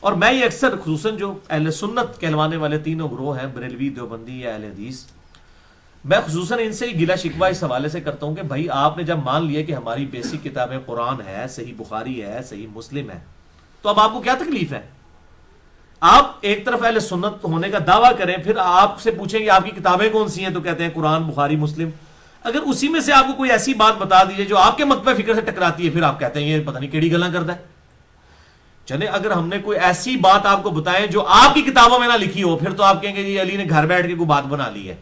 اور میں یہ اکثر خصوصاً جو اہل سنت کہلوانے والے تینوں گروہ ہیں، بریلوی، دیوبندی یا اہل حدیث، میں خصوصاً ان سے گلا شکوہ اس حوالے سے کرتا ہوں کہ بھائی آپ نے جب مان لیا کہ ہماری بیسک کتابیں قرآن ہے، صحیح بخاری ہے، صحیح مسلم ہے، تو اب آپ کو کیا تکلیف ہے؟ آپ ایک طرف اہل سنت ہونے کا دعویٰ کریں، پھر آپ سے پوچھیں کہ آپ کی کتابیں کون سی ہیں، تو کہتے ہیں قرآن، بخاری، مسلم۔ اگر اسی میں سے آپ کو کوئی ایسی بات بتا دیجیے جو آپ کے مکتبہ فکر سے ٹکراتی ہے، پھر آپ کہتے ہیں یہ پتہ نہیں کیڑی گلاں کرتا ہے۔ چلے اگر ہم نے کوئی ایسی بات آپ کو بتائیں جو آپ کی کتابوں میں نہ لکھی ہو، پھر تو آپ کہیں گے جی علی نے گھر بیٹھ کے کوئی بات بنا لی ہے،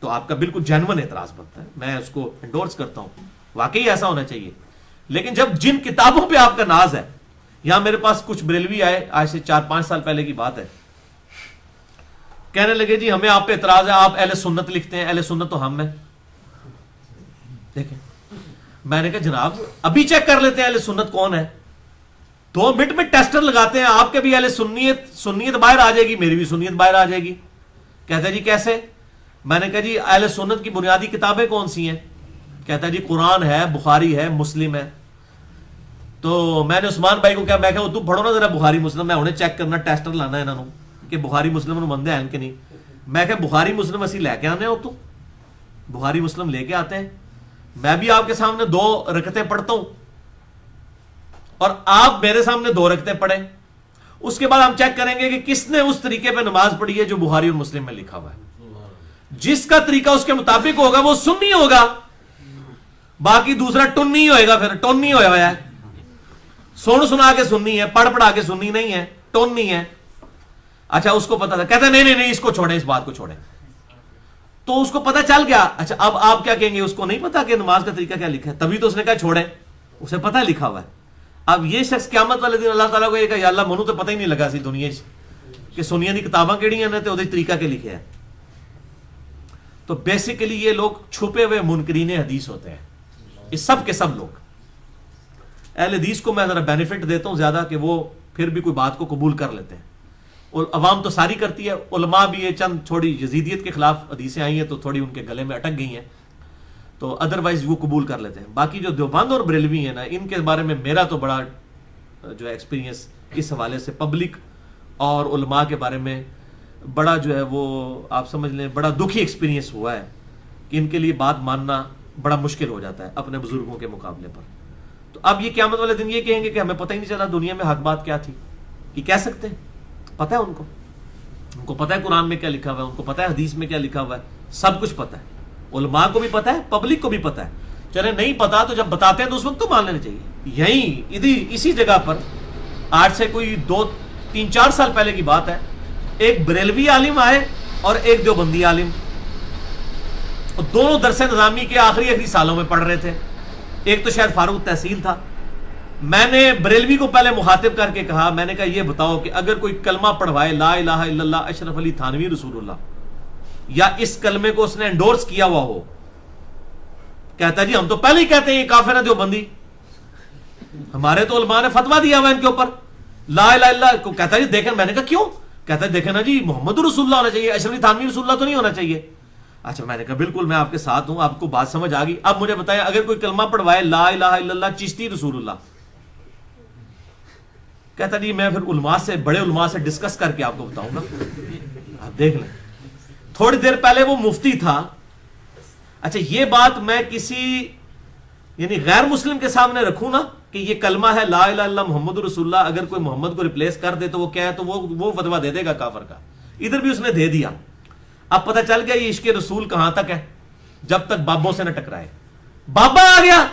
تو آپ کا بالکل جینون اعتراض بنتا ہے، میں اس کو انڈورس کرتا ہوں، واقعی ایسا ہونا چاہیے۔ لیکن جب جن کتابوں پہ آپ کا ناز ہے، یہاں میرے پاس کچھ بریلوی آئے، آج سے 4-5 سال پہلے کی بات ہے، کہنے لگے جی ہمیں آپ پہ اعتراض ہے، آپ اہل سنت لکھتے ہیں، اہل سنت تو ہم ہیں۔ دیکھیں، میں نے کہا جناب ابھی چیک کر لیتے ہیں اہل سنت کون ہے۔ 2 منٹ میں ٹیسٹر لگاتے ہیں، آپ کے بھی اہل سنیت باہر آ جائے گی، میری بھی سنیت باہر آ جائے گی۔ کہتا ہے جی کیسے؟ میں نے کہا جی اہل سنت کی بنیادی کتابیں کون سی ہیں؟ کہتا ہے جی قرآن ہے، بخاری ہے، مسلم ہے۔ تو میں نے عثمان بھائی کو کہا، میں کہا تو پڑھو نا ذرا بخاری مسلم، میں انہیں چیک کرنا، ٹیسٹر لانا ہے انہوں کہ بخاری مسلم بندے ہیں کہ نہیں۔ میں کہا بخاری مسلم اسی لے کے آنے ہو، تو بخاری مسلم لے کے آتے ہیں، میں بھی آپ کے سامنے 2 رکعتیں پڑھتا ہوں اور آپ میرے سامنے 2 رکعتیں پڑھیں، اس کے بعد ہم چیک کریں گے کہ کس نے اس طریقے پہ نماز پڑھی ہے جو بخاری اور مسلم میں لکھا ہوا ہے۔ جس کا طریقہ اس کے مطابق ہوگا وہ سنی ہوگا، باقی دوسرا ٹنی ہوئے گا، پھر ٹونی ہوا ہے، سن سنا کے سننی ہے، پڑھ پڑھا کے سننی نہیں ہے، ٹونی ہے۔ اچھا اس کو پتا تھا، کہتا نہیں نہیں نہیں اس کو چھوڑیں، اس بات کو چھوڑیں۔ تو اس کو پتا چل گیا۔ اچھا اب آپ کیا کہیں گے، اس کو نہیں پتا کہ نماز کا طریقہ کیا لکھا ہے، تبھی تو اس نے کہا چھوڑیں، اسے پتا لکھا ہوا ہے۔ اب یہ شخص قیامت والے دن اللہ تعالیٰ کو یہ کہا یا اللہ منو تو پتہ ہی نہیں لگا سی دنیا کہ سنیا دی کتاباں کیڑی ہیں تے اودے طریقہ کے لکھے ہیں۔ تو بیسیکلی یہ لوگ چھپے ہوئے منکرین حدیث ہوتے ہیں، یہ سب کے سب لوگ۔ اہل حدیث کو میں ذرا بینیفٹ دیتا ہوں زیادہ کہ وہ پھر بھی کوئی بات کو قبول کر لیتے ہیں، اور عوام تو ساری کرتی ہے، علماء بھی یہ چند تھوڑی یزیدیت کے خلاف حدیثیں آئی ہیں تو تھوڑی ان کے گلے میں اٹک گئی ہیں، تو ادروائز وہ قبول کر لیتے ہیں۔ باقی جو دیوبند اور بریلوی ہیں نا، ان کے بارے میں میرا تو بڑا جو ہے ایکسپیرینس اس حوالے سے پبلک اور علماء کے بارے میں بڑا جو ہے وہ آپ سمجھ لیں بڑا دکھی ایکسپیرینس ہوا ہے کہ ان کے لیے بات ماننا بڑا مشکل ہو جاتا ہے اپنے بزرگوں کے مقابلے پر۔ تو اب یہ قیامت والے دن یہ کہیں گے کہ ہمیں پتہ ہی نہیں چلا دنیا میں حق بات کیا تھی، کہ کہہ سکتے ہیں؟ پتہ ہے ان کو پتہ ہے قرآن میں کیا لکھا ہوا ہے، ان کو پتہ ہے حدیث میں کیا لکھا ہوا ہے، سب کچھ پتہ ہے، علماء کو بھی پتہ ہے، پبلک کو بھی پتہ ہے۔ چلے نہیں پتا تو جب بتاتے ہیں تو اس وقت تو مان لینا چاہیے۔ یہیں اسی جگہ پر آج سے کوئی 2-3-4 سال پہلے کی بات ہے، ایک بریلوی عالم آئے اور ایک دیوبندی عالم، اور دونوں درس نظامی کے آخری سالوں میں پڑھ رہے تھے۔ ایک تو شاید فاروق تحصیل تھا۔ میں نے بریلوی کو پہلے مخاطب کر کے کہا، میں نے کہا یہ بتاؤ کہ اگر کوئی کلمہ پڑھوائے لا الہ الا اللہ اشرف علی تھانوی رسول اللہ، یا اس کلمے کو اس نے انڈورس کیا ہوا ہو، کہتا ہے جی ہم تو پہلے ہی کہتے ہیں یہ کافر ہے دیوبندی، ہمارے تو علماء نے فتویٰ دیا ہوا ان کے اوپر لا الہ الا اللہ کو۔ کہتا ہے جی دیکھیں، میں نے کہا کیوں؟ کہتا ہے دیکھیں نا جی محمد رسول اللہ ہونا چاہیے، اشرف علی تھانوی رسول اللہ تو نہیں ہونا چاہیے۔ اچھا میں نے کہا بالکل میں آپ کے ساتھ ہوں، آپ کو بات سمجھ آ گئی۔ اب مجھے بتائیں اگر کوئی کلمہ پڑھوائے لا الہ الا اللہ چشتی رسول اللہ، کہتا جی میں پھر علماء سے بڑے علماء سے ڈسکس کر کے آپ کو بتاؤں گا، آپ دیکھ لیں۔ تھوڑی دیر پہلے وہ مفتی تھا۔ اچھا یہ بات میں کسی یعنی غیر مسلم کے سامنے رکھوں نا کہ یہ کلمہ ہے لا الہ الا اللہ محمد رسول اللہ، اگر کوئی محمد کو ریپلیس کر دے تو وہ کیا ہے، تو وہ فتویٰ دے دے گا کافر کا۔ ادھر بھی اس نے دے دیا۔ اب پتہ چل گیا یہ عشق رسول کہاں تک ہے، جب تک بابوں سے نہ ٹکرائے۔ بابا آ گیا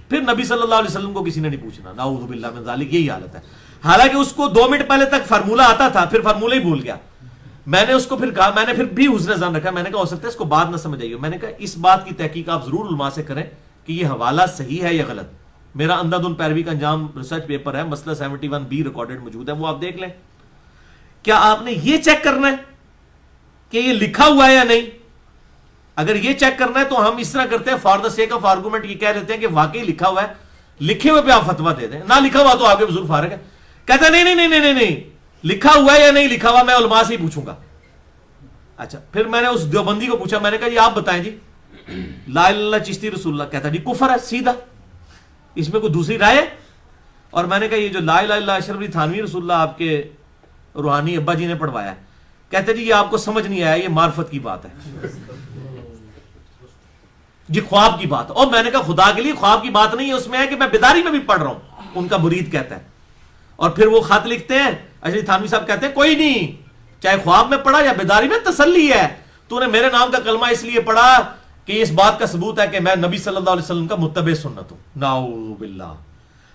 پھر نبی صلی اللہ علیہ وسلم کو کسی نے نہیں پوچھنا، نعوذ باللہ من ذالک، یہی حالت ہے۔ حالانکہ اس کو 2 منٹ پہلے تک فارمولہ آتا تھا، پھر فارمولہ ہی بھول گیا۔ میں نے اس کو پھر کہا، میں نے پھر بھی حسن ظن رکھا، میں نے کہا ہو سکتا ہے اس کو بات نہ سمجھ آئی ہو۔ میں نے کہا اس بات کی تحقیق آپ ضرور علماء سے کریں کہ یہ حوالہ صحیح ہے یا غلط۔ میرا اندھادھند پیروی کا انجام ریسرچ پیپر ہے، مسئلہ 71B ریکارڈڈ موجود ہے، وہ آپ دیکھ لیں۔ کیا آپ نے یہ چیک کرنا ہے کہ یہ لکھا ہوا ہے یا نہیں؟ اگر یہ چیک کرنا ہے تو ہم اس طرح کرتے ہیں، for the sake of argument یہ کہہ دیتے ہیں کہ واقعی لکھا ہوا ہے، لکھے ہوئے پہ آپ فتویٰ دے دیں، نہ لکھا ہوا تو آپ کے بزرگ فارغ ہے۔ کہتا ہے نہیں نہیں نہیں نہیں نہیں لکھا ہوا ہے یا نہیں لکھا ہوا میں علماء سے ہی پوچھوں گا۔ اچھا پھر میں نے اس دیوبندی کو پوچھا، میں نے کہا جی آپ بتائیں جی لا الہ الا اللہ چشتی رسول اللہ، کہتا جی کفر ہے سیدھا، اس میں کوئی دوسری رائے ہے؟ اور میں نے کہا یہ جو لا الہ الا اللہ اشرف علی تھانوی رسول اللہ آپ کے روحانی ابا جی نے پڑھوایا ہے. کہتے جی یہ آپ کو سمجھ نہیں آیا, یہ معرفت کی بات ہے جی, خواب کی بات. اور میں نے کہا خدا کے لیے خواب کی بات نہیں ہے, اس میں ہے کہ میں بیداری میں بھی پڑھ رہا ہوں, ان کا مرید کہتا ہے. اور پھر وہ خط لکھتے ہیں, اشرف تھانوی صاحب کہتے ہیں کوئی نہیں, چاہے خواب میں پڑھا یا بیداری میں, تسلی ہے, تو نے میرے نام کا کلمہ اس لیے پڑھا کہ اس بات کا ثبوت ہے کہ میں نبی صلی اللہ علیہ وسلم کا متبع سنت ہوں. نعوذ باللہ.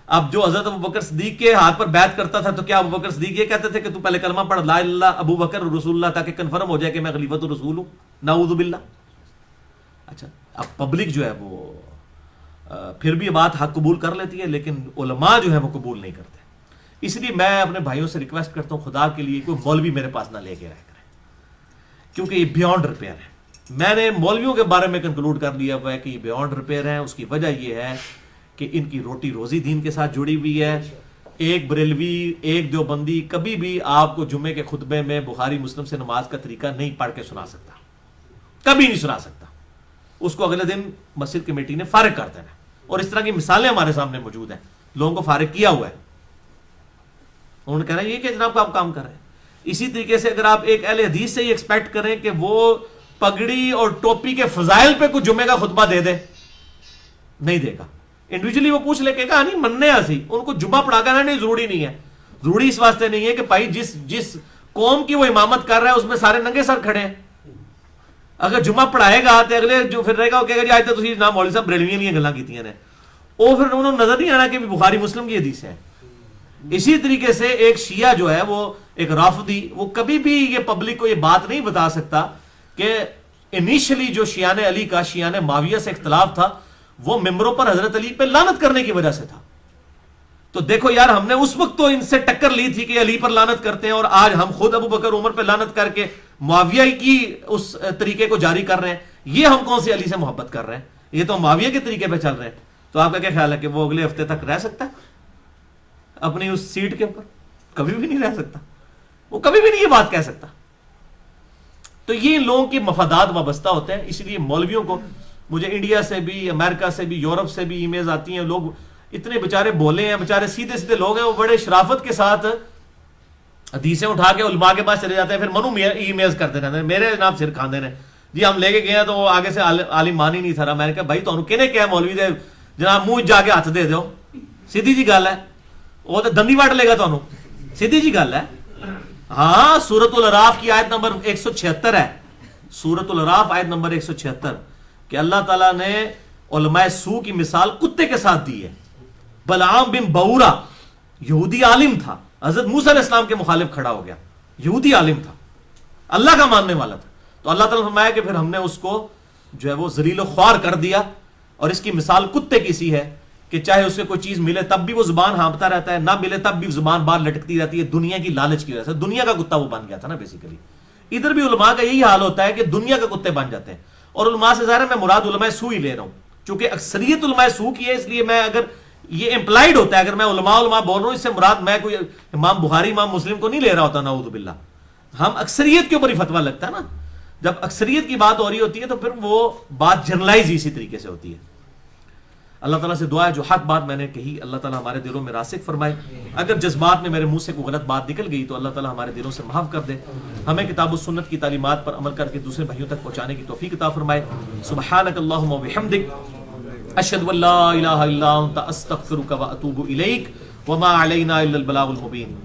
اب جو حضرت ابوبکر صدیق کے ہاتھ پر بیعت کرتا تھا, تو کیا ابوبکر صدیق یہ کہتے تھے کہ تو پہلے کلمہ پڑھ لا الہ الا اللہ ابو بکر رسول اللہ, تاکہ کنفرم ہو جائے کہ میں خلیفۃ الرسول ہوں؟ نعوذ باللہ. اچھا, اب پبلک جو ہے وہ پھر بھی یہ بات حق قبول کر لیتی ہے, لیکن علماء جو ہے وہ قبول نہیں کرتے. اس لیے میں اپنے بھائیوں سے ریکویسٹ کرتا ہوں, خدا کے لیے کوئی مولوی میرے پاس نہ لے کے رہ کرے, کیونکہ یہ بیونڈ ریپیئر ہے. میں نے مولویوں کے بارے میں کنکلوڈ کر لیا ہوا ہے کہ یہ بیونڈ ریپیئر ہے. اس کی وجہ یہ ہے کہ ان کی روٹی روزی دین کے ساتھ جڑی ہوئی ہے. ایک بریلوی, ایک دیوبندی کبھی بھی آپ کو جمعے کے خطبے میں بخاری مسلم سے نماز کا طریقہ نہیں پڑھ کے سنا سکتا, کبھی نہیں سنا سکتا. اس کو اگلے دن مسجد کمیٹی نے فارغ کر دینا. اور اس طرح کی مثالیں ہمارے سامنے موجود ہیں, لوگوں کو فارغ کیا ہوا ہے. انہوں نے کہنا یہ کہ جناب آپ کام کر رہے ہیں. اسی طریقے سے اگر آپ ایک اہل حدیث سے یہ ایکسپیکٹ کریں کہ وہ پگڑی اور ٹوپی کے فضائل پہ کچھ جمعے کا خطبہ دے دے, نہیں دے گا. انڈیویجلی وہ پوچھ لے کہ کہا نہیں مننے ایسی, ان کو جمعہ پڑھا کر نہیں ضروری نہیں ہے. ضروری اس واسطے نہیں ہے کہ بھائی جس قوم کی وہ امامت کر رہا ہے اس میں سارے ننگے سر کھڑے ہیں. اگر جمعہ پڑھائے گا تو اگلے جو پھر رہے گا وہ کہے گا جی آج تو تسی جناب مولوی صاحب بریلویاں نہیں گلاں کیتیاں نے, وہ پھر انہوں نے نظر نہیں آنا کہ بخاری مسلم کی حدیث ہے. اسی طریقے سے ایک شیعہ جو ہے وہ ایک رافضی, وہ کبھی بھی یہ پبلک کو یہ بات نہیں بتا سکتا کہ انیشلی جو شیعان علی کا شیعان معاویہ سے اختلاف تھا وہ ممبروں پر حضرت علی پہ لعنت کرنے کی وجہ سے تھا. تو دیکھو یار, ہم نے اس وقت تو ان سے ٹکر لی تھی کہ علی پر لعنت کرتے ہیں, اور آج ہم خود ابو بکر عمر پہ لعنت کر کے معاویہ کی اس طریقے کو جاری کر رہے ہیں. یہ ہم کون سی علی سے محبت کر رہے ہیں؟ یہ تو معاویہ کے طریقے پہ چل رہے ہیں. تو آپ کا کیا خیال ہے کہ وہ اگلے ہفتے تک رہ سکتا ہے اپنی اس سیٹ کے اوپر؟ کبھی بھی نہیں رہ سکتا, وہ کبھی بھی نہیں یہ بات کہہ سکتا. تو یہ لوگوں کے مفادات وابستہ ہوتے ہیں. اس لیے مولویوں کو, مجھے انڈیا سے بھی, امریکہ سے بھی, یورپ سے بھی ای میلز آتی ہیں. لوگ اتنے بیچارے بولے ہیں, بیچارے سیدھے سیدھے لوگ ہیں, وہ بڑے شرافت کے ساتھ حدیثیں اٹھا کے علماء کے پاس چلے جاتے ہیں, پھر منو ای میلز کرتے رہتے ہیں میرے جناب سر کھاندے نے جی ہم لے کے گئے ہیں تو وہ آگے سے عالم مان ہی نہیں تھا. میں نے کہا بھائی تمہیں کہنے کیا مولوی دے جناب منہ جا کے ہاتھ دے دو, سیدھی جی گل ہے, وہ تو دندی وٹ لے گا تمہیں, سیدھی جی گل ہے. ہاں, سورۃ الاعراف کی آیت نمبر 176 ہے, سورۃ الاعراف آیت نمبر 176, کہ اللہ تعالیٰ نے علماء سو کی مثال کتے کے ساتھ دی ہے. بلعام بن بورا یہودی عالم تھا, حضرت موسیٰ علیہ السلام کے مخالف کھڑا ہو گیا, یہودی عالم تھا, اللہ کا ماننے والا تھا. تو اللہ تعالیٰ نے فرمایا کہ پھر ہم نے اس کو جو ہے وہ ذلیل و خوار کر دیا, اور اس کی مثال کتے کی سی ہے کہ چاہے اسے کوئی چیز ملے تب بھی وہ زبان ہانپتا رہتا ہے, نہ ملے تب بھی زبان باہر لٹکتی رہتی ہے, دنیا کی لالچ کی وجہ سے. دنیا کا کتا وہ بن گیا تھا نا بیسیکلی. ادھر بھی علماء کا یہی حال ہوتا ہے کہ دنیا کا کتے بن جاتے ہیں. اور علماء سے ظاہر ہے میں مراد علماء سو ہی لے رہا ہوں, چونکہ اکثریت علماء سو کی ہے, اس لیے میں اگر یہ امپلائڈ ہوتا ہے, اگر میں علماء بول رہا ہوں, اس سے مراد میں کوئی امام بخاری امام مسلم کو نہیں لے رہا ہوتا, نعوذ باللہ. ہم اکثریت کے اوپر ہی فتویٰ لگتا ہے نا. جب اکثریت کی بات ہو رہی ہوتی ہے تو پھر وہ بات جنرلائز اسی طریقے سے ہوتی ہے. اللہ تعالیٰ سے دعا ہے جو حق بات میں نے کہی اللہ تعالیٰ ہمارے دلوں میں راسخ فرمائے. اگر جذبات میں میرے منہ سے کوئی غلط بات نکل گئی تو اللہ تعالیٰ ہمارے دلوں سے معاف کر دے. ہمیں کتاب و سنت کی تعلیمات پر عمل کر کے دوسرے بھائیوں تک پہنچانے کی توفیق عطا فرمائے. سبحانک اللہم و بحمدک, اشہد ان لا الہ الا انت استغفرک و اتوب الیک, وما علینا الا البلاغ المبین.